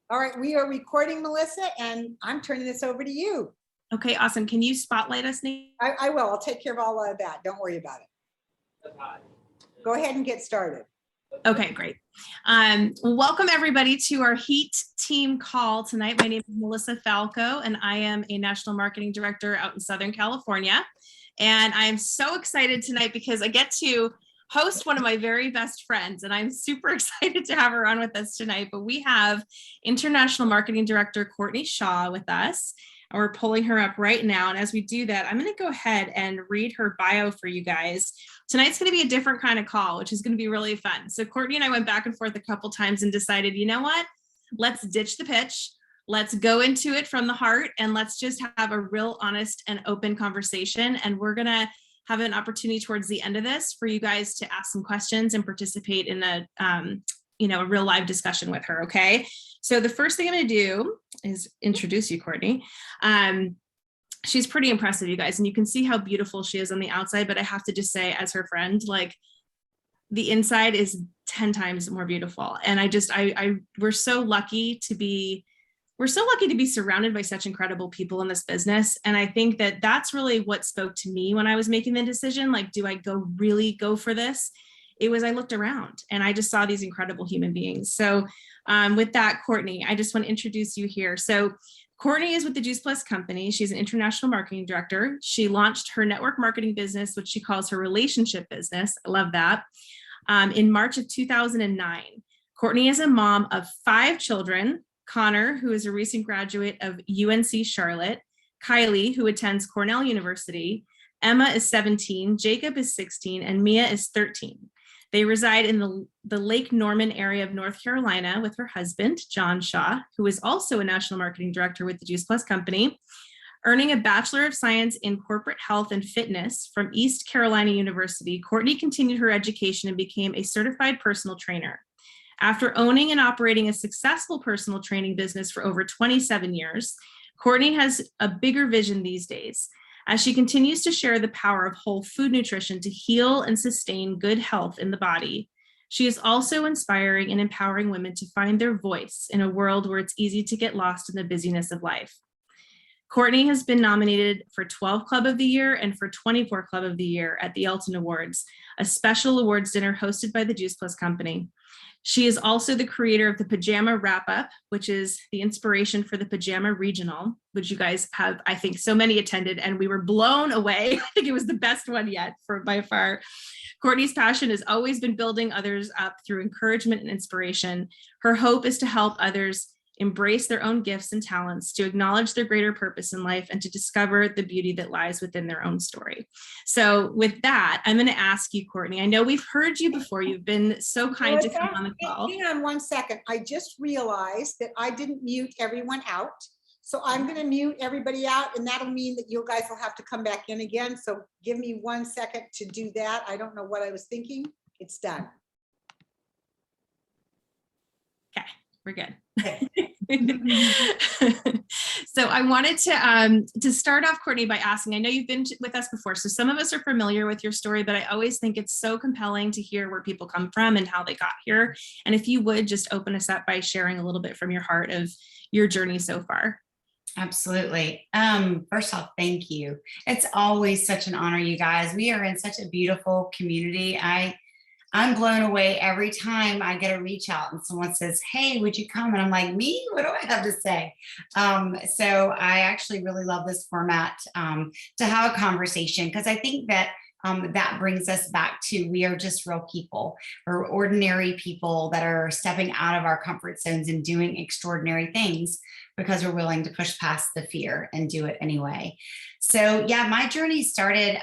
All right, we are recording, Melissa, and I'm turning this over to you. Okay, awesome. Can you spotlight us, Nate? I will. I'll take care of all of that. Don't worry about it. Go ahead and get started. Okay, great. Welcome everybody to our HEAT team call tonight. My name is Melissa Falco, and I am a National Marketing Director out in Southern California. And I'm so excited tonight because I get to host one of my very best friends, and I'm super excited to have her on with us tonight. But we have International Marketing Director Courtney Shaw with us, and we're pulling her up right now. And as we do that, I'm going to go ahead and read her bio for you guys. Tonight's going to be a different kind of call, which is going to be really fun. So Courtney and I went back and forth a couple times and decided, you know what? Let's ditch the pitch. Let's go into it from the heart, and let's just have a real honest and open conversation. And we're going to have an opportunity towards the end of this for you guys to ask some questions and participate in a real live discussion with her. Okay. So the first thing I'm going to do is introduce you, Courtney. She's pretty impressive, you guys, and you can see how beautiful she is on the outside, but I have to just say, as her friend, like, the inside is 10 times more beautiful. And we're so lucky to be surrounded by such incredible people in this business. And I think that that's really what spoke to me when I was making the decision, like, do I really go for this? It was, I looked around and I just saw these incredible human beings. So with that, Courtney, I just want to introduce you here. So Courtney is with the Juice Plus company. She's an international marketing director. She launched her network marketing business, which she calls her relationship business. I love that. In March of 2009, Courtney is a mom of 5 children. Connor, who is a recent graduate of UNC Charlotte, Kylie, who attends Cornell University, Emma is 17, Jacob is 16, and Mia is 13. They reside in the Lake Norman area of North Carolina with her husband, John Shaw, who is also a national marketing director with the Juice Plus company. Earning a Bachelor of Science in Corporate Health and Fitness from East Carolina University, Courtney continued her education and became a certified personal trainer. After owning and operating a successful personal training business for over 27 years, Courtney has a bigger vision these days as she continues to share the power of whole food nutrition to heal and sustain good health in the body. She is also inspiring and empowering women to find their voice in a world where it's easy to get lost in the busyness of life. Courtney has been nominated for 12 Club of the Year and for 24 Club of the Year at the Elton Awards, a special awards dinner hosted by the Juice Plus company. She is also the creator of the Pajama Wrap-Up, which is the inspiration for the Pajama Regional, which you guys have, I think, so many attended, and we were blown away. I think it was the best one yet by far. Courtney's passion has always been building others up through encouragement and inspiration. Her hope is to help others embrace their own gifts and talents, to acknowledge their greater purpose in life, and to discover the beauty that lies within their own story. So with that, I'm going to ask you, Courtney, I know we've heard you before. You've been so kind to come on the call. Hang on one second. I just realized that I didn't mute everyone out. So I'm going to mute everybody out, and that'll mean that you guys will have to come back in again. So give me 1 second to do that. I don't know what I was thinking. It's done. Okay, we're good. So I wanted to start off, Courtney, by asking, I know you've been with us before, so some of us are familiar with your story, but I always think it's so compelling to hear where people come from and how they got here. And if you would just open us up by sharing a little bit from your heart of your journey so far. Absolutely. First off, thank you. It's always such an honor, you guys. We are in such a beautiful community. I'm blown away every time I get a reach out and someone says, hey, would you come? And I'm like, me? What do I have to say? So I actually really love this format to have a conversation, because I think that that brings us back to, we are just real people. We're ordinary people that are stepping out of our comfort zones and doing extraordinary things because we're willing to push past the fear and do it anyway. So yeah, my journey started,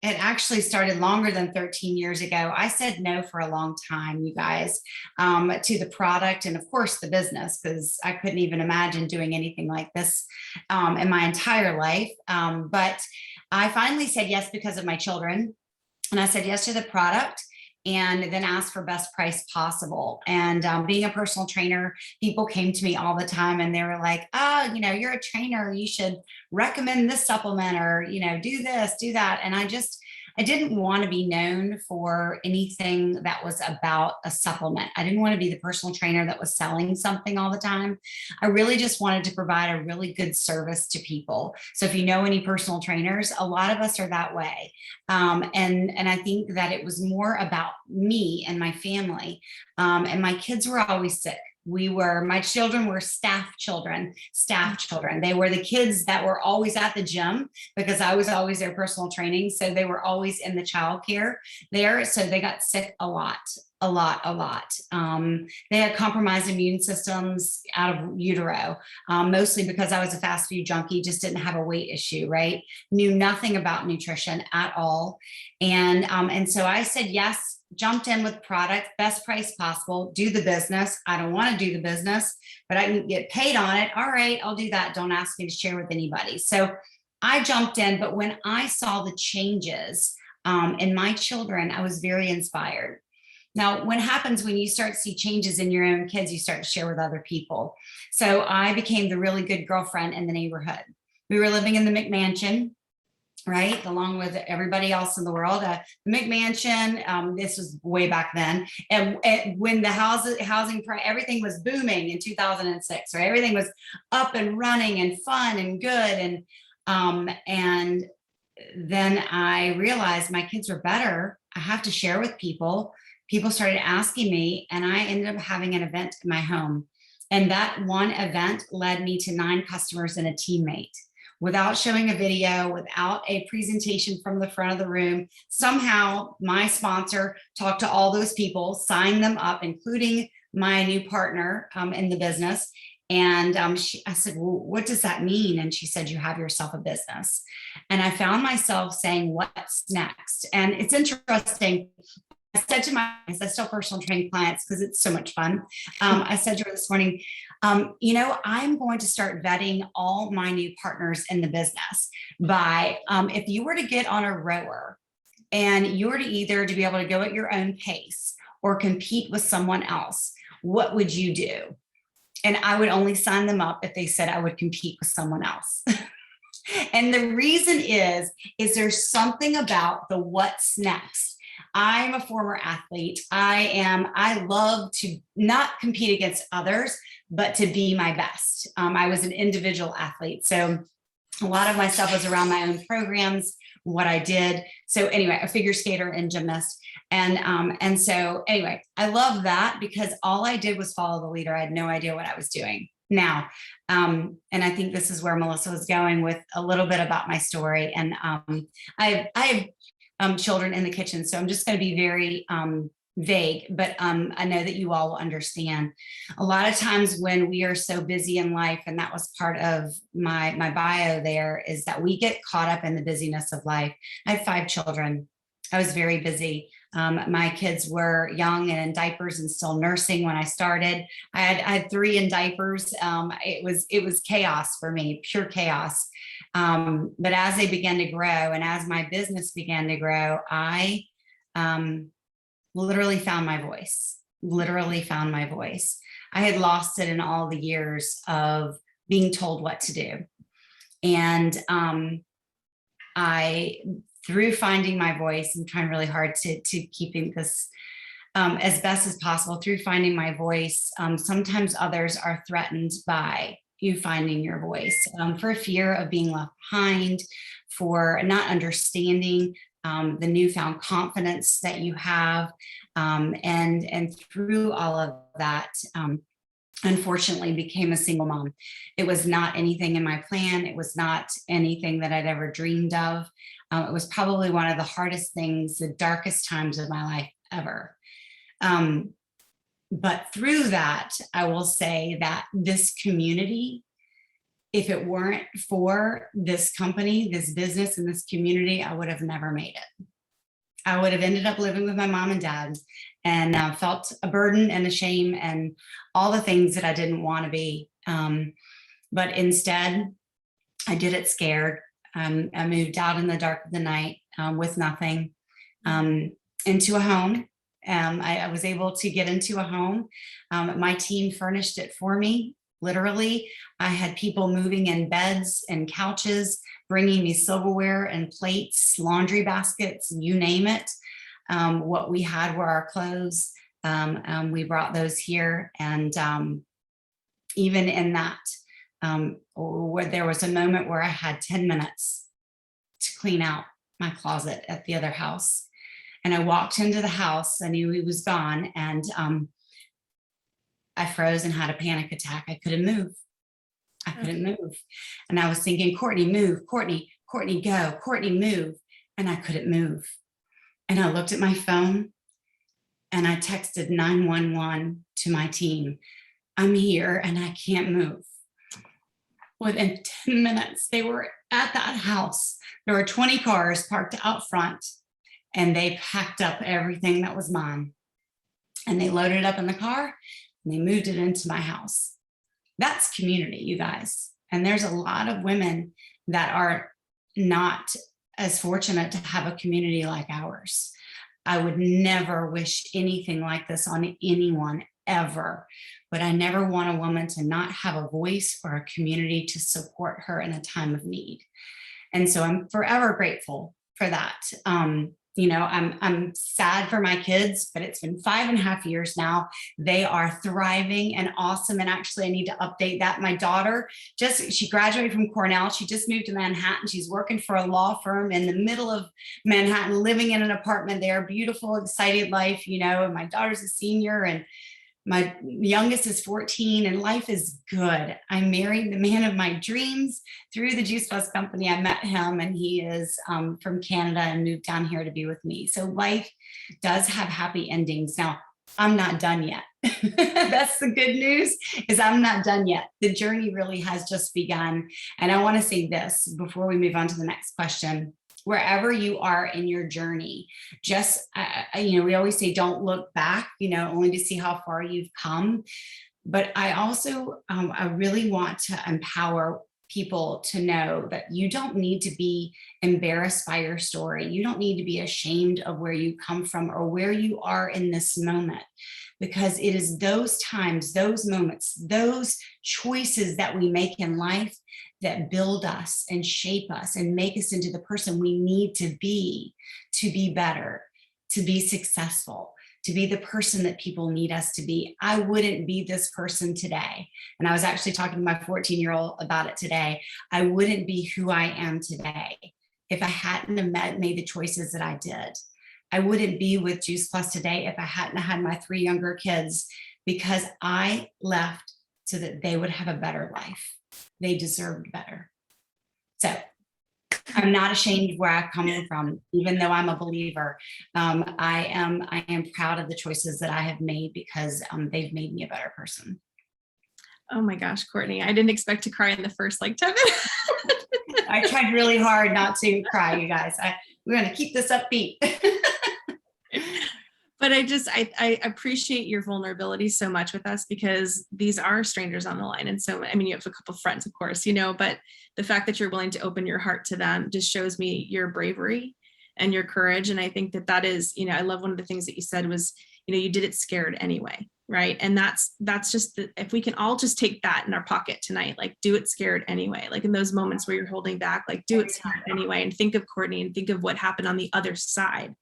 it actually started longer than 13 years ago. I said no for a long time, you guys, to the product and of course the business, because I couldn't even imagine doing anything like this in my entire life. But I finally said yes because of my children. And I said yes to the product, and then asked for best price possible. And being a personal trainer, people came to me all the time and they were like, oh, you know, you're a trainer, you should recommend this supplement, or, you know, do this, do that. And I didn't want to be known for anything that was about a supplement. I didn't want to be the personal trainer that was selling something all the time. I really just wanted to provide a really good service to people. So if you know any personal trainers, a lot of us are that way. And I think that it was more about me and my family. And my kids were always sick. My children were staff children. They were the kids that were always at the gym because I was always their personal training. So they were always in the childcare there. So they got sick a lot. They had compromised immune systems out of utero, mostly because I was a fast food junkie, just didn't have a weight issue, right? Knew nothing about nutrition at all. And so I said, yes, jumped in with product, best price possible, do the business. I don't want to do the business, but I can get paid on it. All right, I'll do that. Don't ask me to share with anybody. So I jumped in, but when I saw the changes in my children, I was very inspired. Now, what happens when you start to see changes in your own kids, you start to share with other people. So I became the really good girlfriend in the neighborhood. We were living in the McMansion, right, along with everybody else in the world. The McMansion, this was way back then. And when the housing, everything was booming in 2006, right? Everything was up and running and fun and good. And then I realized my kids were better. I have to share with people. People started asking me, and I ended up having an event in my home. And that one event led me to 9 customers and a teammate. Without showing a video, without a presentation from the front of the room, somehow my sponsor talked to all those people, signed them up, including my new partner in the business. And I said, well, what does that mean? And she said, you have yourself a business. And I found myself saying, what's next? And it's interesting. I said to I still personal training clients because it's so much fun. I said to her this morning, I'm going to start vetting all my new partners in the business by, if you were to get on a rower and you were to either to be able to go at your own pace or compete with someone else, what would you do? And I would only sign them up if they said I would compete with someone else. And the reason is there's something about the what's next. I'm a former athlete. I love to not compete against others, but to be my best. I was an individual athlete. So a lot of my stuff was around my own programs, what I did. So anyway, a figure skater and gymnast. And so anyway, I love that because all I did was follow the leader. I had no idea what I was doing. Now, and I think this is where Melissa was going with a little bit about my story. And I have children in the kitchen, so I'm just going to be very vague, but I know that you all will understand. A lot of times when we are so busy in life, and that was part of my bio there, is that we get caught up in the busyness of life. I have 5 children. I was very busy. My kids were young and in diapers and still nursing when I started. I had 3 in diapers. It was chaos for me, pure chaos. But as they began to grow and as my business began to grow, I literally found my voice, I had lost it in all the years of being told what to do. And through finding my voice, I'm trying really hard to keeping this as best as possible. Through finding my voice, sometimes others are threatened by you finding your voice, for fear of being left behind, for not understanding the newfound confidence that you have. And through all of that, unfortunately became a single mom. It was not anything in my plan. It was not anything that I'd ever dreamed of. It was probably one of the hardest things, the darkest times of my life ever. But through that, I will say that this community, if it weren't for this company, this business, and this community, I would have never made it. I would have ended up living with my mom and dad and felt a burden and a shame and all the things that I didn't want to be. But instead, I did it scared. I moved out in the dark of the night with nothing into a home. I was able to get into a home. My team furnished it for me. Literally, I had people moving in beds and couches, bringing me silverware and plates, laundry baskets, you name it. What we had were our clothes. We brought those here. And even in that, where there was a moment where I had 10 minutes to clean out my closet at the other house. And I walked into the house, I knew he was gone, and I froze and had a panic attack. I couldn't move. I couldn't move. And I was thinking, Courtney, move. Courtney, go. Courtney, move. And I couldn't move. And I looked at my phone and I texted 911 to my team. I'm here and I can't move. Within 10 minutes, they were at that house. There were 20 cars parked out front, and they packed up everything that was mine. And they loaded it up in the car and they moved it into my house. That's community, you guys. And there's a lot of women that are not as fortunate to have a community like ours. I would never wish anything like this on anyone ever, but I never want a woman to not have a voice or a community to support her in a time of need. And so I'm forever grateful for that. I'm sad for my kids, but it's been 5.5 years now. They are thriving and awesome. And actually, I need to update that. My daughter she graduated from Cornell. She just moved to Manhattan. She's working for a law firm in the middle of Manhattan, living in an apartment there. Beautiful, excited life, and my daughter's a senior, and my youngest is 14, and life is good. I married the man of my dreams through the Juice Plus company. I met him, and he is from Canada and moved down here to be with me. So life does have happy endings. Now, I'm not done yet. That's the good news, is I'm not done yet. The journey really has just begun. And I want to say this before we move on to the next question. Wherever you are in your journey, just, we always say, don't look back, only to see how far you've come. But I also, I really want to empower people to know that you don't need to be embarrassed by your story. You don't need to be ashamed of where you come from or where you are in this moment, because it is those times, those moments, those choices that we make in life that build us and shape us and make us into the person we need to be better, to be successful, to be the person that people need us to be. I wouldn't be this person today. And I was actually talking to my 14-year-old about it today. I wouldn't be who I am today if I hadn't made the choices that I did. I wouldn't be with Juice Plus today if I hadn't had my 3 younger kids, because I left so that they would have a better life. They deserved better. So I'm not ashamed of where I've come from, even though I'm a believer. I am proud of the choices that I have made, because they've made me a better person. Oh my gosh, Courtney, I didn't expect to cry in the first 10 minutes. I tried really hard not to cry, you guys. We're going to keep this upbeat. But I appreciate your vulnerability so much with us, because these are strangers on the line. And so, you have a couple of friends, of course, but the fact that you're willing to open your heart to them just shows me your bravery and your courage. And I think that is, I love one of the things that you said was, you did it scared anyway. Right. And that's just, if we can all just take that in our pocket tonight, do it scared anyway, in those moments where you're holding back, do it scared anyway. And think of Courtney and think of what happened on the other side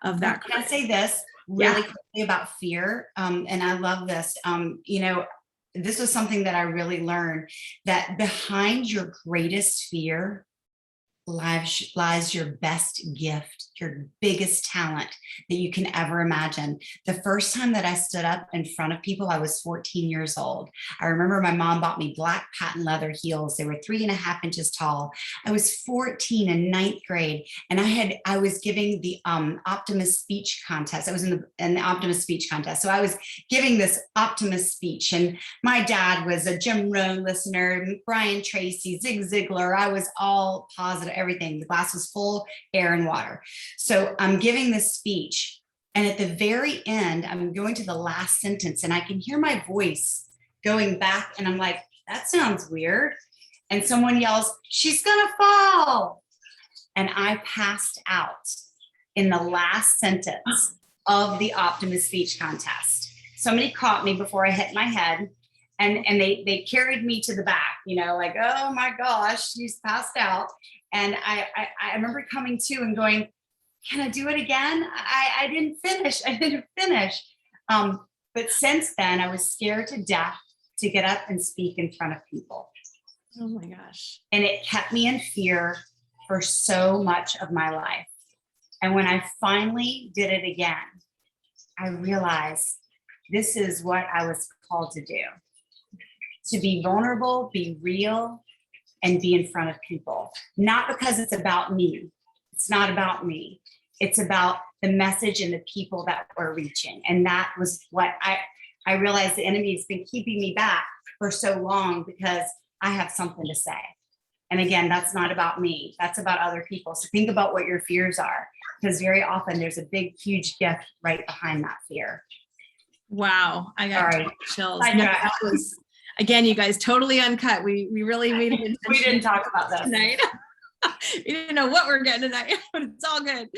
of that. Can I say this really quickly about fear? And I love this. This was something that I really learned, that behind your greatest fear lies your best gift, your biggest talent that you can ever imagine. The first time that I stood up in front of people, I was 14 years old. I remember my mom bought me black patent leather heels. They were 3.5 inches tall. I was 14 in 9th grade, and I was giving the Optimist speech contest. I was in the Optimist speech contest. So I was giving this Optimist speech, and my dad was a Jim Rohn listener, Brian Tracy, Zig Ziglar. I was all positive, everything. The glass was full, air and water. So I'm giving this speech, and at the very end, I'm going to the last sentence, and I can hear my voice going back, and I'm like, that sounds weird. And someone yells, "She's gonna fall." And I passed out in the last sentence of the Optimist speech contest. Somebody caught me before I hit my head, And they carried me to the back, you know, like, oh my gosh, she's passed out. And I remember coming to and going, can I do it again? I didn't finish. I didn't finish. But since then, I was scared to death to get up and speak in front of people. Oh my gosh. And it kept me in fear for so much of my life. And when I finally did it again, I realized this is what I was called to do. To be vulnerable, be real, and be in front of people. Not because it's about me. It's not about me. It's about the message and the people that we're reaching. And that was what I realized the enemy has been keeping me back for so long because I have something to say. And again, that's not about me. That's about other people. So think about what your fears are, because very often there's a big, huge gift right behind that fear. Wow. I got Sorry. chills. No, that was, again, you guys, totally uncut. We really made it. We didn't talk about that tonight. We didn't know what we're getting tonight, but it's all good.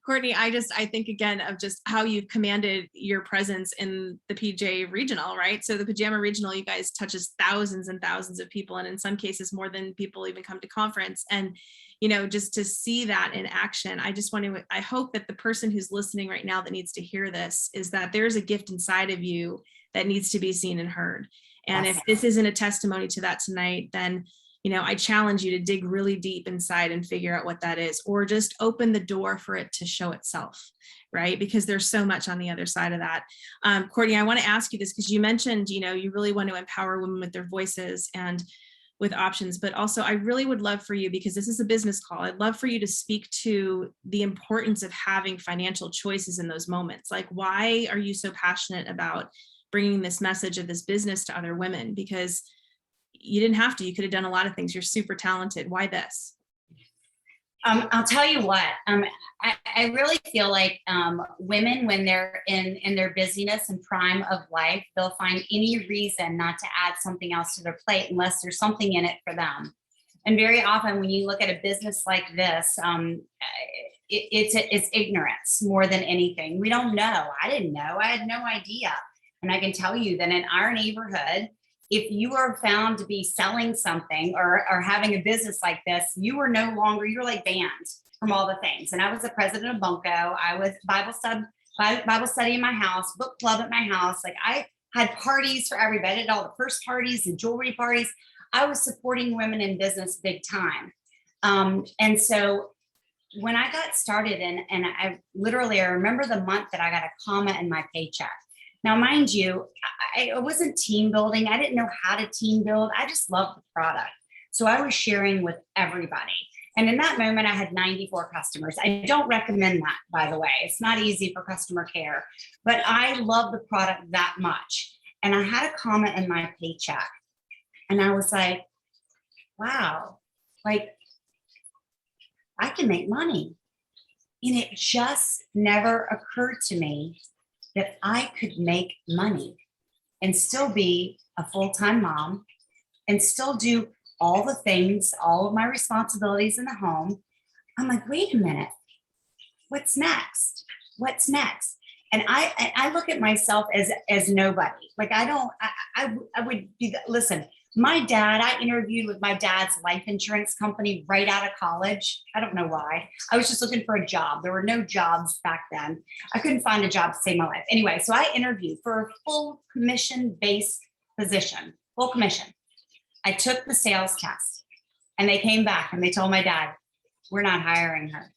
Courtney, I think again of just how you've commanded your presence in the PJ Regional, right? So the Pajama Regional, you guys touches thousands and thousands of people, and in some cases more than people even come to conference. And you know, just to see that in action, I hope that the person who's listening right now that needs to hear this is that there's a gift inside of you that needs to be seen and heard. And if this isn't a testimony to that tonight, then you know, I challenge you to dig really deep inside and figure out what that is, or just open the door for it to show itself, right? Because there's so much on the other side of that. Courtney, I want to ask you this because you mentioned, you know, you really want to empower women with their voices and with options, but also I really would love for you, because this is a business call, I'd love for you to speak to the importance of having financial choices in those moments. Like, why are you so passionate about bringing this message of this business to other women? Because you didn't have to, you could have done a lot of things. You're super talented. Why this? I'll tell you what, I really feel like women, when they're in their busyness and prime of life, they'll find any reason not to add something else to their plate unless there's something in it for them. And very often when you look at a business like this, it's ignorance more than anything. We don't know. I didn't know. I had no idea. And I can tell you that in our neighborhood, if you are found to be selling something or having a business like this, you were no longer, you're like banned from all the things. And I was the president of Bunko. I was Bible study in my house, book club at my house. Like I had parties for everybody. I did all the first parties and jewelry parties. I was supporting women in business big time. And so when I got started and I remember the month that I got a comma in my paycheck. Now, mind you, I wasn't team building. I didn't know how to team build. I just loved the product. So I was sharing with everybody. And in that moment, I had 94 customers. I don't recommend that, by the way. It's not easy for customer care, but I love the product that much. And I had a comment in my paycheck. And I was like, wow, like I can make money. And it just never occurred to me that I could make money and still be a full-time mom and still do all the things, all of my responsibilities in the home. I'm like, wait a minute, what's next? What's next? And I look at myself as nobody. Like I would be, listen, my dad, I interviewed with my dad's life insurance company right out of college. I don't know why. I was just looking for a job. There were no jobs back then. I couldn't find a job to save my life. Anyway, so I interviewed for a full commission-based position, full commission. I took the sales test and they came back and they told my dad, we're not hiring her.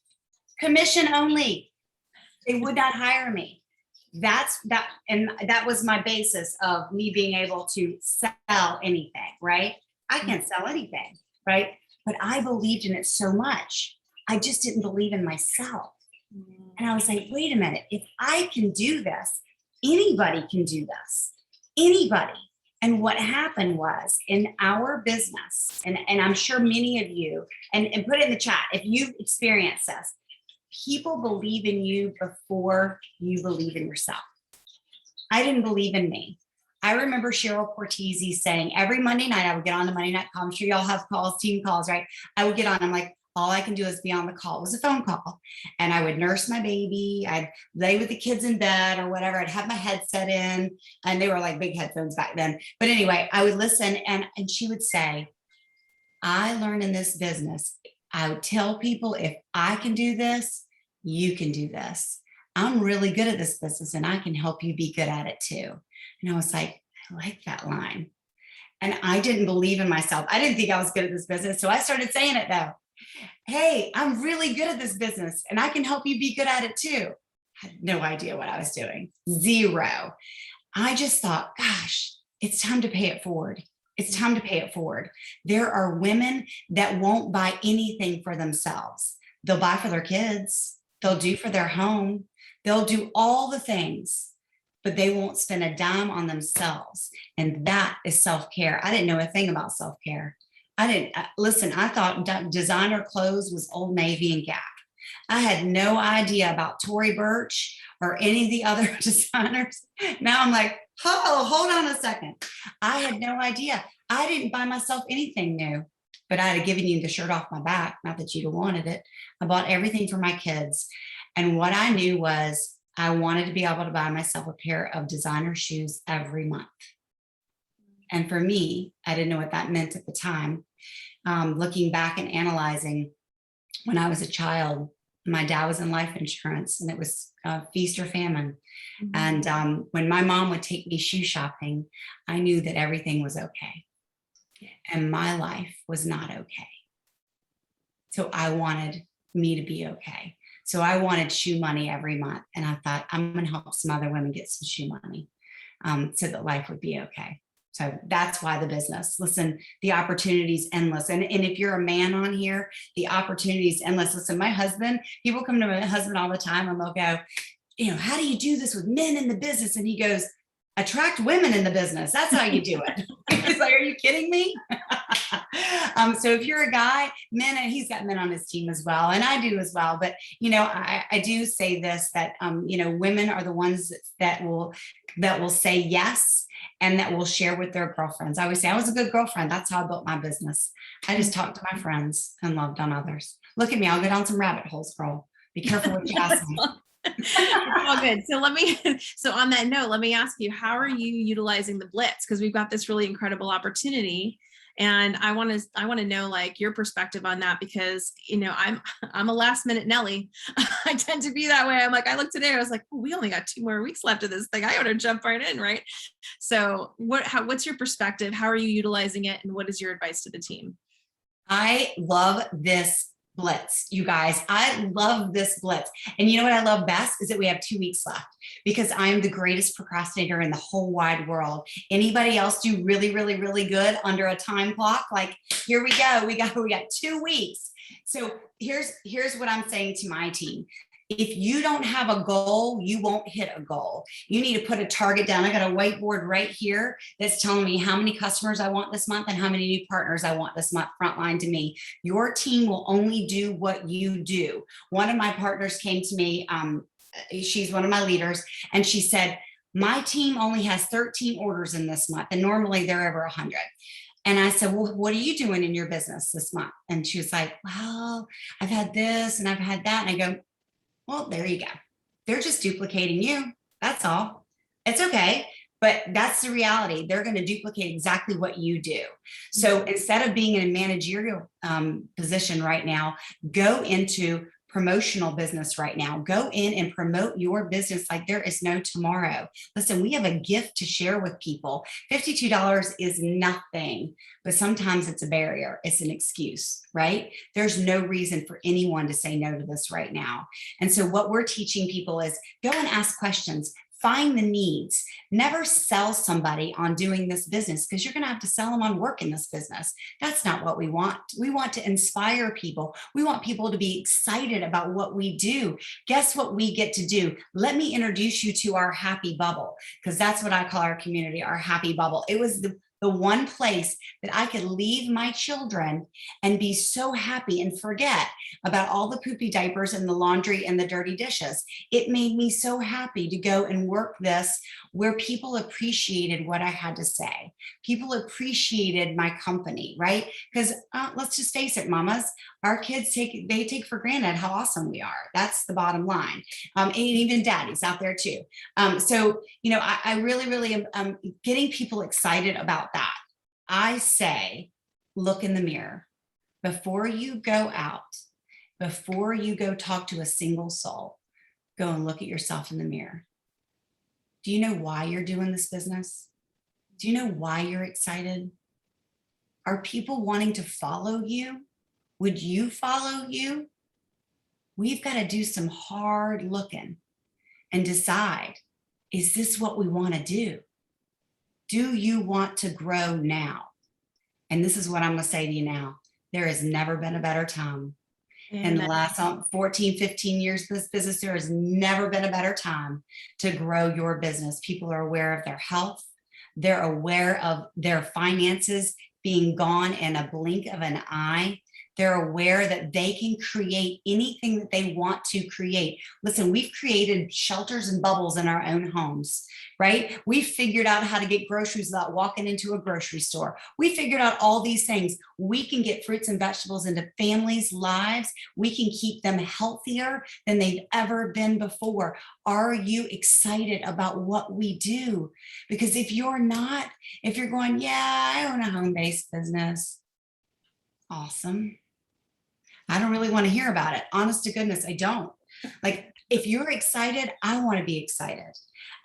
Commission only. They would not hire me. And that was my basis of me being able to sell anything, right? I can't sell anything, right? But I believed in it so much. I just didn't believe in myself. And I was like, wait a minute, if I can do this, anybody can do this, anybody. And what happened was in our business, and I'm sure many of you, and put it in the chat, if you've experienced this, people believe in you before you believe in yourself. I didn't believe in me. I remember Cheryl Cortese saying every Monday night, I would get on the Monday night call. I'm sure y'all have calls, team calls, right? I would get on. I'm like, all I can do is be on the call. It was a phone call. And I would nurse my baby. I'd lay with the kids in bed or whatever. I'd have my headset in, and they were like big headphones back then. But anyway, I would listen, and she would say, I learned in this business, I would tell people, if I can do this, you can do this. I'm really good at this business, and I can help you be good at it too. And I was like, I like that line. And I didn't believe in myself. I didn't think I was good at this business. So I started saying it though. Hey, I'm really good at this business, and I can help you be good at it too. I had no idea what I was doing. Zero. I just thought, gosh, it's time to pay it forward. It's time to pay it forward. There are women that won't buy anything for themselves. They'll buy for their kids. They'll do for their home. They'll do all the things, but they won't spend a dime on themselves. And that is self-care. I didn't know a thing about self-care. Listen, I thought designer clothes was Old Navy and Gap. I had no idea about Tory Burch or any of the other designers. Now I'm like, oh, hold on a second. I had no idea. I didn't buy myself anything new, but I'd have given you the shirt off my back. Not that you'd have wanted it. I bought everything for my kids. And what I knew was I wanted to be able to buy myself a pair of designer shoes every month. And for me, I didn't know what that meant at the time. Looking back and analyzing, when I was a child, my dad was in life insurance, and it was feast or famine. Mm-hmm. And when my mom would take me shoe shopping, I knew that everything was okay. And my life was not okay. So I wanted me to be okay. So I wanted shoe money every month. And I thought, I'm going to help some other women get some shoe money so that life would be okay. So that's why the business. Listen, the opportunity is endless. And if you're a man on here, the opportunity is endless. Listen, my husband, people come to my husband all the time and they'll go, how do you do this with men in the business? And he goes, attract women in the business. That's how you do it. He's like, are you kidding me? So if you're a guy, men, and he's got men on his team as well, and I do as well. But I do say this, that women are the ones that will say yes, and that will share with their girlfriends. I always say I was a good girlfriend. That's how I built my business. I just talked to my friends and loved on others. Look at me. I'll go down some rabbit holes, girl. Be careful what you ask me. All good. So on that note, let me ask you, how are you utilizing the Blitz? Because we've got this really incredible opportunity. And I want to know like your perspective on that, because I'm a last minute Nelly. I tend to be that way. I'm like, I looked today, I was like, oh, we only got 2 more weeks left of this thing. I ought to jump right in, right? So what's your perspective? How are you utilizing it? And what is your advice to the team? I love this Blitz, you guys. I love this Blitz. And you know what I love best is that we have 2 weeks left, because I'm the greatest procrastinator in the whole wide world. Anybody else do really, really, really good under a time clock? Like, here we go. We got 2 weeks. So here's what I'm saying to my team. If you don't have a goal, you won't hit a goal. You need to put a target down. I got a whiteboard right here that's telling me how many customers I want this month and how many new partners I want this month, frontline to me. Your team will only do what you do. One of my partners came to me, she's one of my leaders, and she said, my team only has 13 orders in this month, and normally they're over 100. And I said, well, what are you doing in your business this month? And she was like, well, I've had this and I've had that. And I go, well, there you go. They're just duplicating you. That's all. It's okay. But that's the reality. They're going to duplicate exactly what you do. So instead of being in a managerial position right now, go into promotional business right now. Go in and promote your business like there is no tomorrow. Listen, we have a gift to share with people. $52 is nothing, but sometimes it's a barrier. It's an excuse, right? There's no reason for anyone to say no to this right now. And so what we're teaching people is go and ask questions. Find the needs. Never sell somebody on doing this business, because you're going to have to sell them on work in this business. That's not what we want. We want to inspire people. We want people to be excited about what we do. Guess what we get to do? Let me introduce you to our happy bubble, because that's what I call our community, our happy bubble. It was the the one place that I could leave my children and be so happy and forget about all the poopy diapers and the laundry and the dirty dishes. It made me so happy to go and work this where people appreciated what I had to say. People appreciated my company, right? Because let's just face it, mamas, our kids take for granted how awesome we are. That's the bottom line. And even daddies out there too. So, I really am getting people excited about that. I say, look in the mirror before you go out, before you go talk to a single soul, go and look at yourself in the mirror. Do you know why you're doing this business? Do you know why you're excited? Are people wanting to follow you? Would you follow you? We've got to do some hard looking and decide, is this what we want to do? Do you want to grow now? And this is what I'm going to say to you now. There has never been a better time. In the last 14, 15 years of this business, there has never been a better time to grow your business. People are aware of their health. They're aware of their finances being gone in a blink of an eye. They're aware that they can create anything that they want to create. Listen, we've created shelters and bubbles in our own homes, right? We figured out how to get groceries without walking into a grocery store. We figured out all these things. We can get fruits and vegetables into families' lives. We can keep them healthier than they've ever been before. Are you excited about what we do? Because if you're not, if you're going, yeah, I own a home-based business, awesome. I don't really want to hear about it. Honest to goodness, I don't. Like, if you're excited, I want to be excited.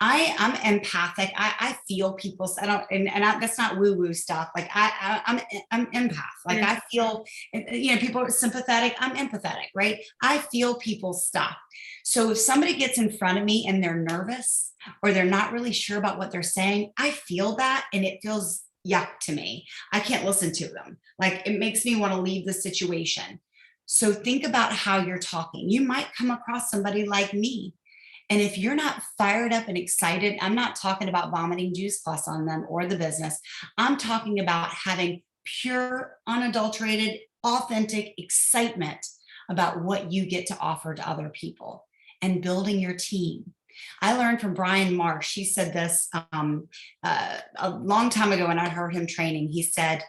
I'm empathic. I feel people. That's not woo-woo stuff. Like I'm empath. Like I feel, people are sympathetic. I'm empathetic, right? I feel people's stuff. So if somebody gets in front of me and they're nervous or they're not really sure about what they're saying, I feel that and it feels yuck to me. I can't listen to them. Like it makes me want to leave the situation. So think about how you're talking. You might come across somebody like me. And if you're not fired up and excited, I'm not talking about vomiting Juice Plus on them or the business. I'm talking about having pure, unadulterated, authentic excitement about what you get to offer to other people and building your team. I learned from Brian Marsh. He said this a long time ago when I heard him training. He said,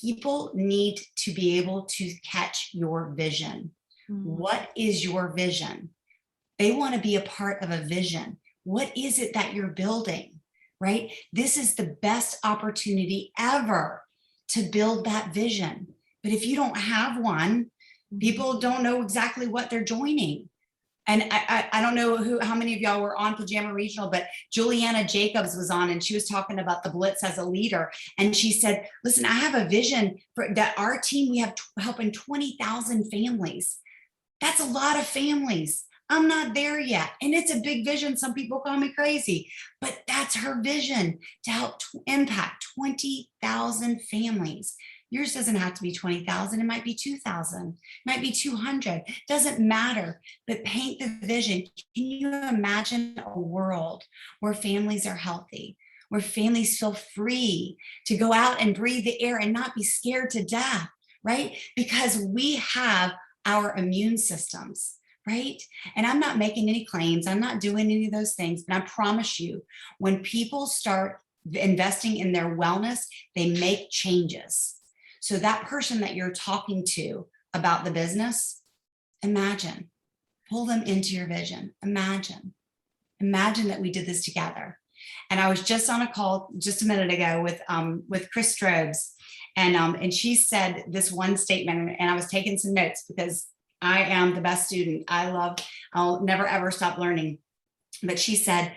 people need to be able to catch your vision. What is your vision? They want to be a part of a vision. What is it that you're building, right? This is the best opportunity ever to build that vision. But if you don't have one, people don't know exactly what they're joining. And I don't know how many of y'all were on Pajama Regional, but Juliana Jacobs was on and she was talking about the Blitz as a leader. And she said, listen, I have a vision for that our team, we have helping 20,000 families. That's a lot of families. I'm not there yet. And it's a big vision. Some people call me crazy, but that's her vision to help impact 20,000 families. Yours doesn't have to be 20,000. It might be 2,000, it might be 200. Doesn't matter, but paint the vision. Can you imagine a world where families are healthy, where families feel free to go out and breathe the air and not be scared to death, right? Because we have our immune systems, right? And I'm not making any claims. I'm not doing any of those things, but I promise you, when people start investing in their wellness, they make changes. So that person that you're talking to about the business, imagine, pull them into your vision. Imagine that we did this together. And I was just on a call just a minute ago with Chris Strobes, and she said this one statement, and I was taking some notes because I am the best student. I'll never ever stop learning. But she said,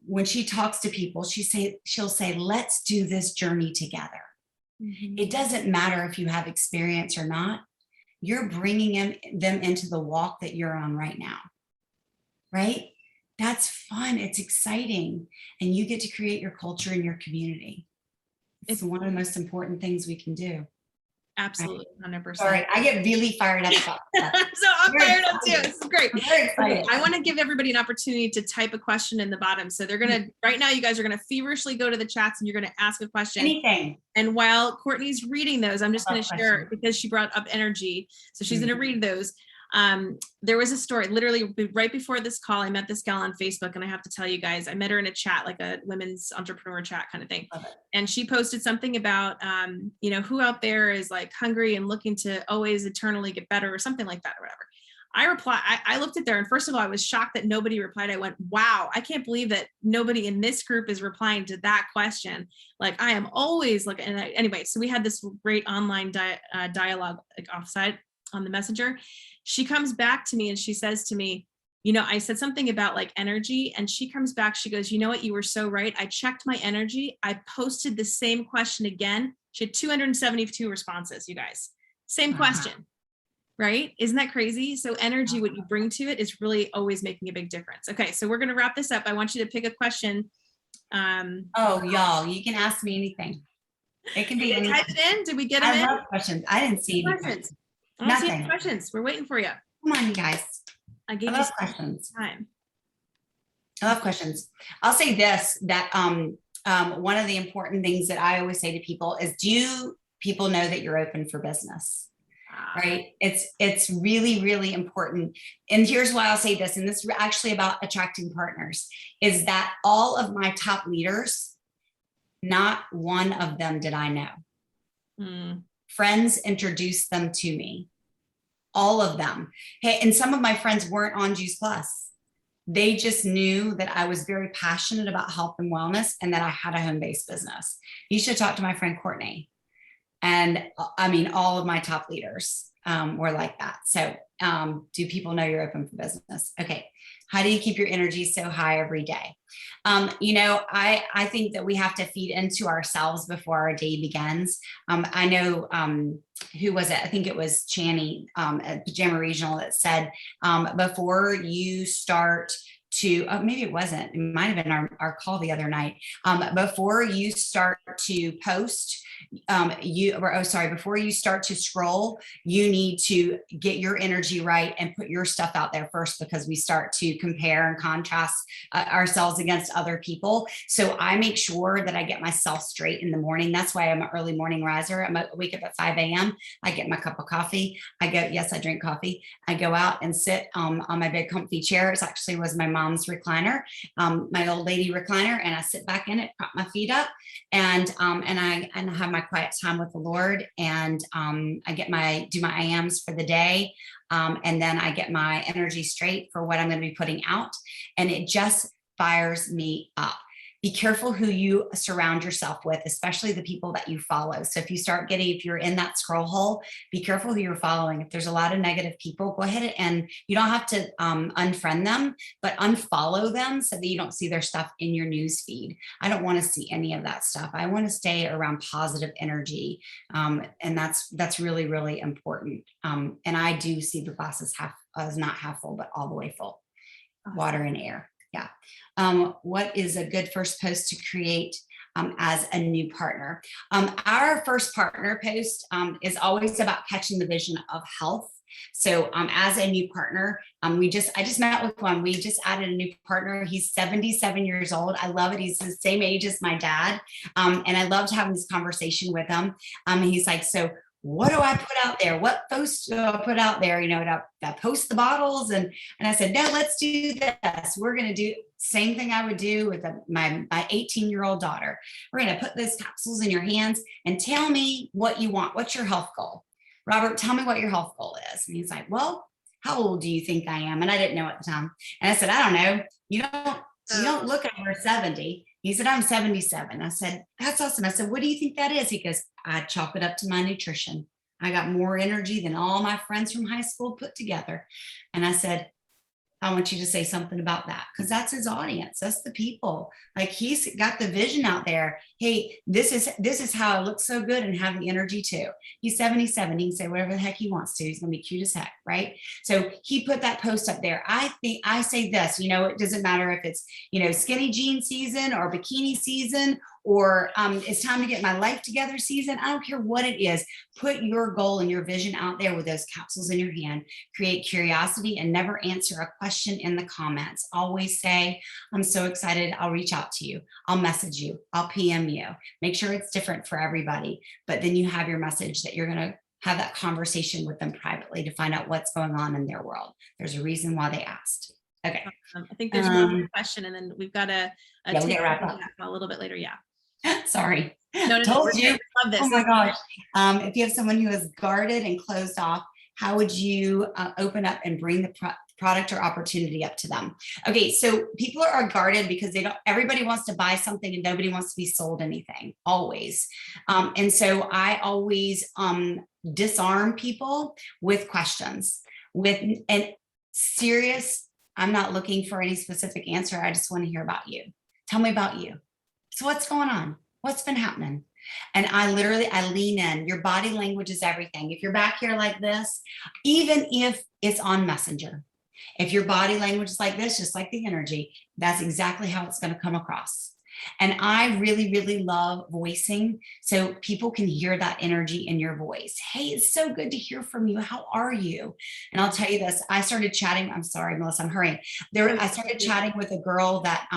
when she talks to people, she'll say, let's do this journey together. It doesn't matter if you have experience or not. You're bringing them into the walk that you're on right now, right? That's fun. It's exciting. And you get to create your culture in your community. It's one of the most important things we can do. Absolutely, 100%. All right, I get really fired up about that. So I'm Very fired up too. excited. This is great. I'm very Okay, excited. I want to give everybody an opportunity to type a question in the bottom. So they're gonna right now. You guys are gonna feverishly go to the chats and you're gonna ask a question. Anything. And while Courtney's reading those, I'm just I going love to share questions. because she brought up energy. So she's going to read those. There was a story literally right before this call. I met this gal on Facebook, and I have to tell you guys, I met her in a chat, like a women's entrepreneur chat kind of thing. And she posted something about, you know, who out there is like hungry and looking to always eternally get better or something like that or whatever. I looked at there, and first of all, I was shocked that nobody replied. I went, wow, I can't believe that nobody in this group is replying to that question. Like, I am always looking. And anyway, so we had this great online dialogue like offsite on the messenger. She comes back to me and she says to me, you know, I said something about like energy, and she comes back, she goes, you know what, you were so right. I checked my energy. I posted the same question again. She had 272 responses, you guys. Same question. Right? Isn't that crazy? So energy, what you bring to it is really always making a big difference. Okay, so we're going to wrap this up. I want you to pick a question. Oh, y'all, you can ask me anything. It can be anything. Type it in. Did we get them in? I love questions. I didn't see any questions. I don't see any Nothing. questions. We're waiting for you. Come on, you guys. I gave I you love some questions. time. I love questions. I'll say this, that one of the important things that I always say to people is, do people know that you're open for business? Right? It's really, really important. And here's why I'll say this, and this is actually about attracting partners, is that all of my top leaders, not one of them did I know. Friends introduced them to me. All of them. Hey, and some of my friends weren't on Juice Plus. They just knew that I was very passionate about health and wellness and that I had a home-based business. You should talk to my friend Courtney. And I mean, all of my top leaders were like that. So do people know you're open for business? Okay. How do you keep your energy so high every day? You know, I think that we have to feed into ourselves before our day begins. I know, who was it? I think it was Channy at Pajama Regional that said, before you start to, maybe it wasn't, it might've been our call the other night. Before you start to post, before you start to scroll, you need to get your energy right and put your stuff out there first, because we start to compare and contrast ourselves against other people. So I make sure that I get myself straight in the morning. That's why I'm an early morning riser. I wake up at 5 a.m. I get my cup of coffee. Yes, I drink coffee. I go out and sit on my big comfy chair. It actually was my mom's recliner, my old lady recliner, and I sit back in it, prop my feet up, and I have my quiet time with the Lord, and I do my IMs for the day, and then I get my energy straight for what I'm going to be putting out, and it just fires me up. Be careful who you surround yourself with, especially the people that you follow. So if you're in that scroll hole, be careful who you're following. If there's a lot of negative people, go ahead, and you don't have to unfriend them, but unfollow them so that you don't see their stuff in your news feed. I don't want to see any of that stuff. I want to stay around positive energy. And that's really, really important. And I do see the glass as not half full, but all the way full. Awesome. Water and air. Yeah. What is a good first post to create as a new partner? Our first partner post is always about catching the vision of health. So as a new partner, I just met with one. We just added a new partner. He's 77 years old. I love it. He's the same age as my dad. And I loved having this conversation with him. He's like, so what do I put out there? What post do I put out there? You know, to post the bottles. And I said, no, let's do this. We're going to do same thing I would do with my 18-year-old daughter. We're going to put those capsules in your hands and tell me what you want. What's your health goal? Robert, tell me what your health goal is. And he's like, well, how old do you think I am? And I didn't know at the time. And I said, I don't know. You don't look over 70. He said, I'm 77. I said, that's awesome. I said, what do you think that is? He goes, I chalk it up to my nutrition. I got more energy than all my friends from high school put together. And I said, I want you to say something about that, because that's his audience. That's the people. Like, he's got the vision out there. Hey, this is how I look so good and have the energy too. He's 77. He can say whatever the heck he wants to. He's going to be cute as heck, right? So he put that post up there. I say this, it doesn't matter if it's, skinny jean season or bikini season or it's time to get my life together season. I don't care what it is. Put your goal and your vision out there with those capsules in your hand. Create curiosity and never answer a question in the comments. Always say, I'm so excited. I'll reach out to you. I'll message you. I'll PM you. Make sure it's different for everybody. But then you have your message that you're going to have that conversation with them privately to find out what's going on in their world. There's a reason why they asked. Okay. I think there's one more question, and then we've got a Yeah, we gotta wrap up. a little bit later. Yeah. Sorry. No, Told we're you. good. Love this. Oh my gosh. If you have someone who is guarded and closed off, how would you open up and bring the product or opportunity up to them? Okay, so people are guarded because everybody wants to buy something and nobody wants to be sold anything, always. And so I always disarm people with questions, and serious. I'm not looking for any specific answer. I just want to hear about you. Tell me about you. So what's going on? What's been happening? And I lean in. Your body language is everything. If you're back here like this, even if it's on Messenger, if your body language is like this, just like the energy, that's exactly how it's going to come across. And I really, really love voicing so people can hear that energy in your voice. Hey, it's so good to hear from you. How are you? And I'll tell you this, I started chatting. I'm sorry, Melissa, I'm hurrying. I started chatting with a girl that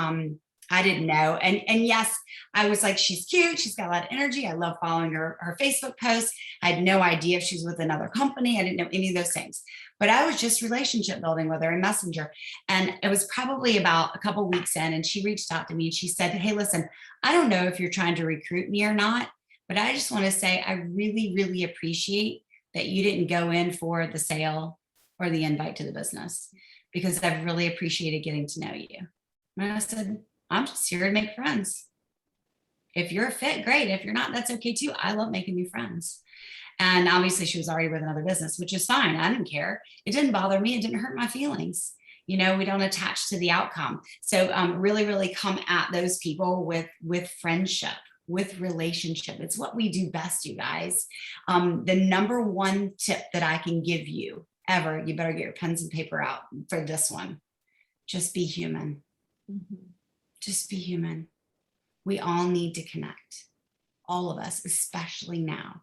I didn't know. And yes, I was like, she's cute. She's got a lot of energy. I love following her Facebook posts. I had no idea if she's with another company. I didn't know any of those things. But I was just relationship building with her in Messenger. And it was probably about a couple of weeks in, and she reached out to me and she said, hey, listen, I don't know if you're trying to recruit me or not, but I just want to say I really, really appreciate that you didn't go in for the sale or the invite to the business, because I've really appreciated getting to know you. And I said, I'm just here to make friends. If you're a fit, great. If you're not, that's okay too. I love making new friends. And obviously she was already with another business, which is fine. I didn't care. It didn't bother me. It didn't hurt my feelings. We don't attach to the outcome. So really, really come at those people with friendship, with relationship. It's what we do best, you guys. The number one tip that I can give you ever, you better get your pens and paper out for this one. Just be human. Mm-hmm. Just be human. We all need to connect. All of us, especially now.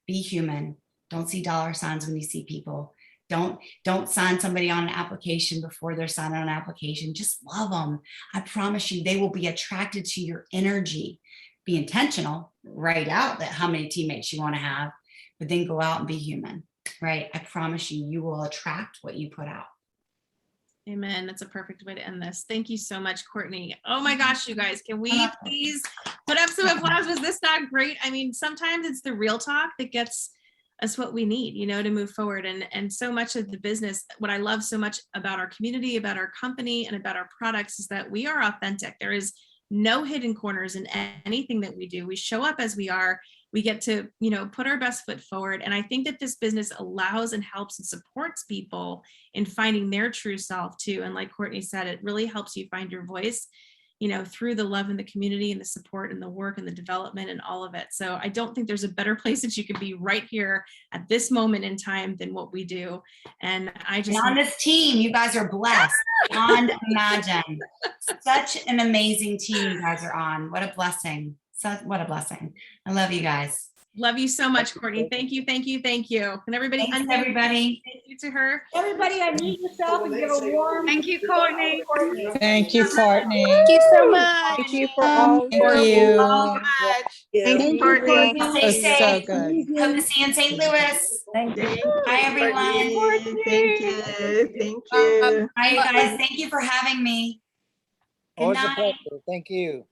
Be human. Don't see dollar signs when you see people. Don't sign somebody on an application before they're signing on an application. Just love them. I promise you, they will be attracted to your energy. Be intentional. Write out that how many teammates you want to have, but then go out and be human, right? I promise you, you will attract what you put out. Amen. That's a perfect way to end this. Thank you so much, Courtney. Oh my gosh, you guys, can we please put up some applause? Was this not great? I mean, sometimes it's the real talk that gets us what we need, to move forward. And so much of the business, what I love so much about our community, about our company, and about our products is that we are authentic. There is no hidden corners in anything that we do. We show up as we are. We get to, put our best foot forward. And I think that this business allows and helps and supports people in finding their true self too. And like Courtney said, it really helps you find your voice, through the love in the community and the support and the work and the development and all of it. So I don't think there's a better place that you could be right here at this moment in time than what we do. And I just— and on this team, you guys are blessed. Beyond imagine. Such an amazing team you guys are on. What a blessing. What a blessing. I love you guys. Love you so much, Courtney. Thank you, thank you, thank you. And everybody, thanks, everybody. Thank you to her. Everybody, unmute yourself and give a warm. Thank you, Courtney. Thank you, Courtney. Thank you so much. Thank you for all. Thank you. Thank you, Courtney. That was so good. Hope to see you in St. Louis. Thank you. Bye, everyone. Thank you. Thank you. Bye, you guys. Thank you for having me. Good Always a night. pleasure. Thank you.